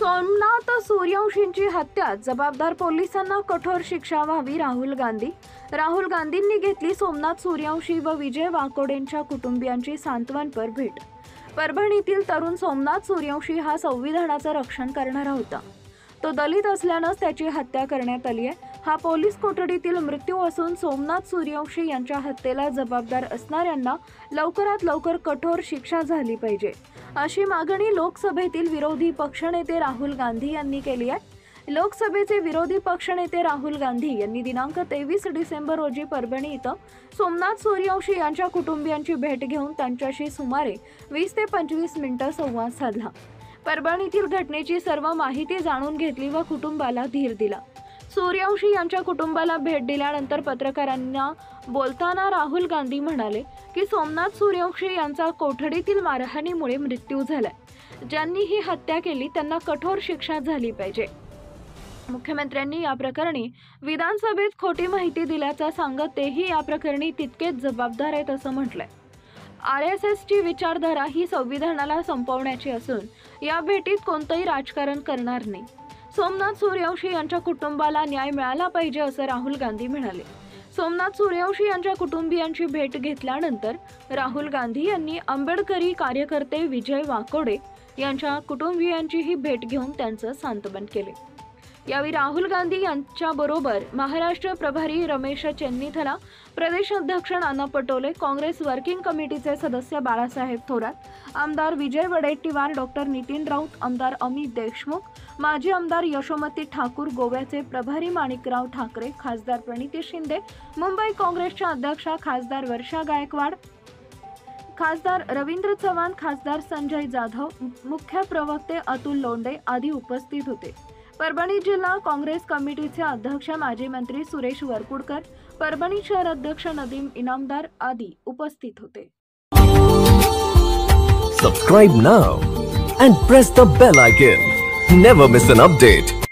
सोमनाथ सूर्यवंशींची हत्या जबाबदार पोलिसांना कठोर शिक्षा व्हावी. राहुल गांधींनी घेतली सोमनाथ सूर्यवंशी व विजय वाकोडेंच्या कुटुंबियांची सांत्वनपर भेट. परभणीतील तरुण सोमनाथ सूर्यवंशी हा संविधानाचं रक्षण करणारा होता. तो दलित असल्यानंच त्याची हत्या करण्यात आली आहे. हा पोलीस कोठडीतील मृत्यू असून सोमनाथ सूर्यवंशी यांच्या हत्येला जबाबदार असणाऱ्यांना लवकरात लवकर कठोर शिक्षा झाली पाहिजे, अशी मागणी लोकसभेतील विरोधी पक्षनेते राहुल गांधी यांनी केली आहे. लोकसभेचे विरोधी पक्षनेते राहुल गांधी यांनी दिनांक 23 डिसेंबर रोजी परभणी इथं सोमनाथ सूर्यवंशी यांच्या कुटुंबियांची भेट घेऊन त्यांच्याशी सुमारे 20 ते 25 मिनिटं संवाद साधला. परभणीतील घटनेची सर्व माहिती जाणून घेतली व कुटुंबाला धीर दिला. सूर्यवंशी यांच्या कुटुंबाला भेट दिल्यानंतर पत्रकारांना बोलताना राहुल गांधी म्हणाले की सोमनाथ सूर्यवंशी यांचा कोठडीतील मारहाणीमुळे मृत्यू झालाय. ज्यांनी ही हत्या केली त्यांना कठोर शिक्षा झाली पाहिजे. मुख्यमंत्र्यांनी या प्रकरणी विधानसभेत खोटी माहिती दिल्याचं सांगत तेही या प्रकरणी तितकेच जबाबदार आहेत असं म्हटलंय. RSSची विचारधारा ही संविधानाला संपवण्याची असून या भेटीत कोणतंही राजकारण करणार नाही. सोमनाथ सूर्यवंशी यांच्या कुटुंबाला न्याय मिळाला पाहिजे असं राहुल गांधी म्हणाले. सोमनाथ सूर्यवंशी यांच्या कुटुंबियांची भेट घेतल्यानंतर राहुल गांधी यांनी आंबेडकरी कार्यकर्ते विजय वाकोडे यांच्या कुटुंबियांचीही भेट घेऊन त्यांचं सांत्वन केले. यावेळी राहुल गांधी यांच्याबरोबर महाराष्ट्र प्रभारी रमेश चेन्नीथला, प्रदेश अध्यक्ष नाना पटोले, काँग्रेस वर्किंग कमिटीचे सदस्य बाळासाहेब थोरात, आमदार विजय वडेट्टीवार, डॉक्टर नितीन राऊत, आमदार अमित देशमुख, माजी आमदार यशोमती ठाकूर, गोव्याचे प्रभारी माणिकराव ठाकरे, खासदार प्रणिती शिंदे, मुंबई काँग्रेसच्या अध्यक्षा खासदार वर्षा गायकवाड, खासदार रवींद्र चव्हाण, खासदार संजय जाधव, मुख्य प्रवक्ते अतुल लोंढे आदी उपस्थित होते. परभणी जिल्हा काँग्रेस कमिटीचे अध्यक्ष माजी मंत्री सुरेश वरपुडकर, परभणी शहर अध्यक्ष नदीम इनामदार आदी उपस्थित होते. Subscribe now and press the bell icon. Never miss an update.